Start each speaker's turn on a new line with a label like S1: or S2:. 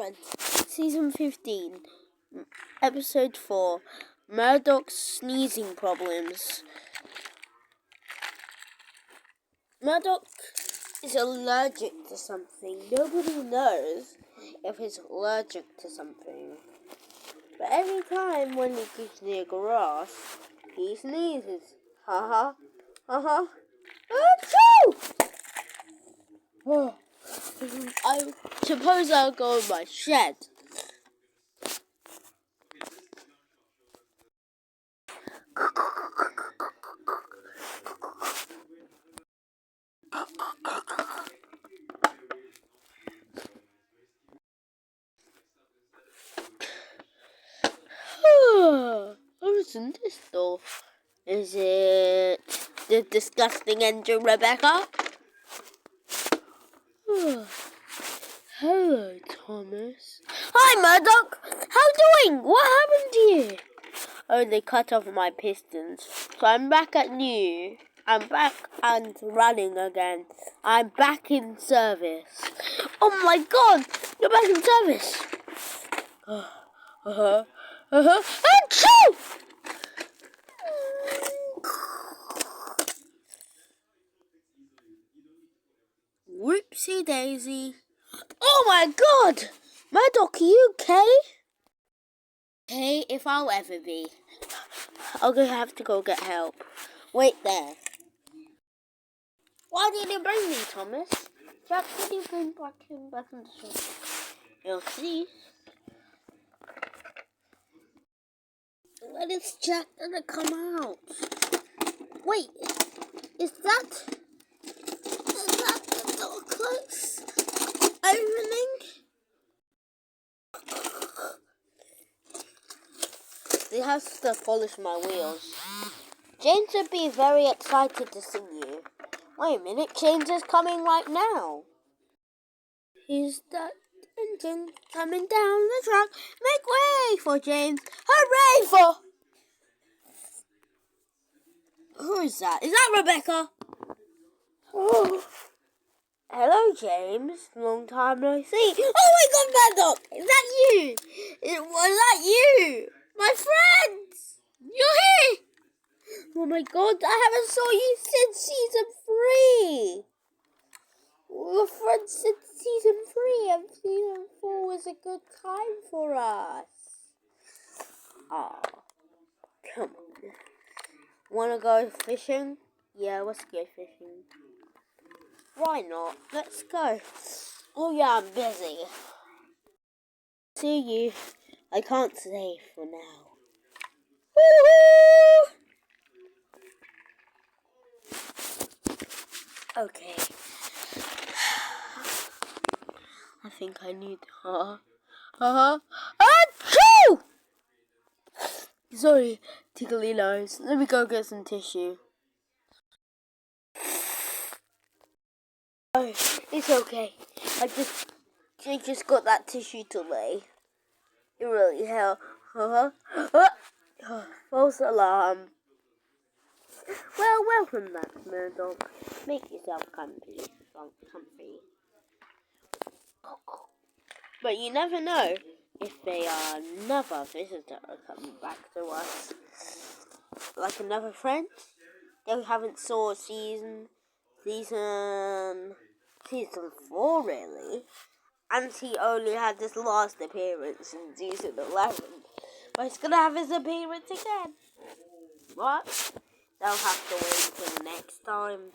S1: friends, Season 15, Episode 4, Murdoch's sneezing problems. Murdoch is allergic to something. Nobody knows if he's allergic to something. But every time when he gets near grass, he sneezes. Ha ha. Ha ha. Achoo! Oh. I suppose I'll go in my shed. What's in this door? Is it the disgusting engine, Rebecca? Hello, Thomas. Hi, Murdoch. How doing? What happened to you? Oh, they cut off my pistons. So I'm back at new. I'm back and running again. I'm back in service. Oh my God! You're back in service. Achoo! Whoopsie daisy. Oh my God! Murdoch, are you okay? Okay, if I'll ever be. I'll have to go get help. Wait there. Why did you bring me, Thomas? Jack, did you bring back in the shop? You'll see. When is Jack gonna come out? Wait, is that the door close? Opening? They have to polish my wheels. James would be very excited to see you. Wait a minute, James is coming right now. He's that engine coming down the track. Make way for James. Hooray for... Who is that? Is that Rebecca? Oh. Hello, James. Long time no see. Oh my God, Murdoch! Is that you? Was that you? My friends! You're here! Oh my God, I haven't saw you since Season 3. We're friends since Season 3 and Season 4 was a good time for us. Oh, come on. Wanna go fishing? Yeah, let's go fishing. Why not? Let's go. Oh yeah, I'm busy. See you. I can't stay for now. Woo-hoo! Okay. I think I need Achoo! Sorry, tickly nose. Let me go get some tissue. Oh, it's okay. I just got that tissue to lay. It really helped. False alarm. Well, welcome back, Murdoch. Make yourself comfy. But you never know if they are another visitor coming back to us. Like another friend. They haven't saw season 4 really. And he only had this last appearance in season 11. But he's gonna have his appearance again. What? They'll have to wait until next time.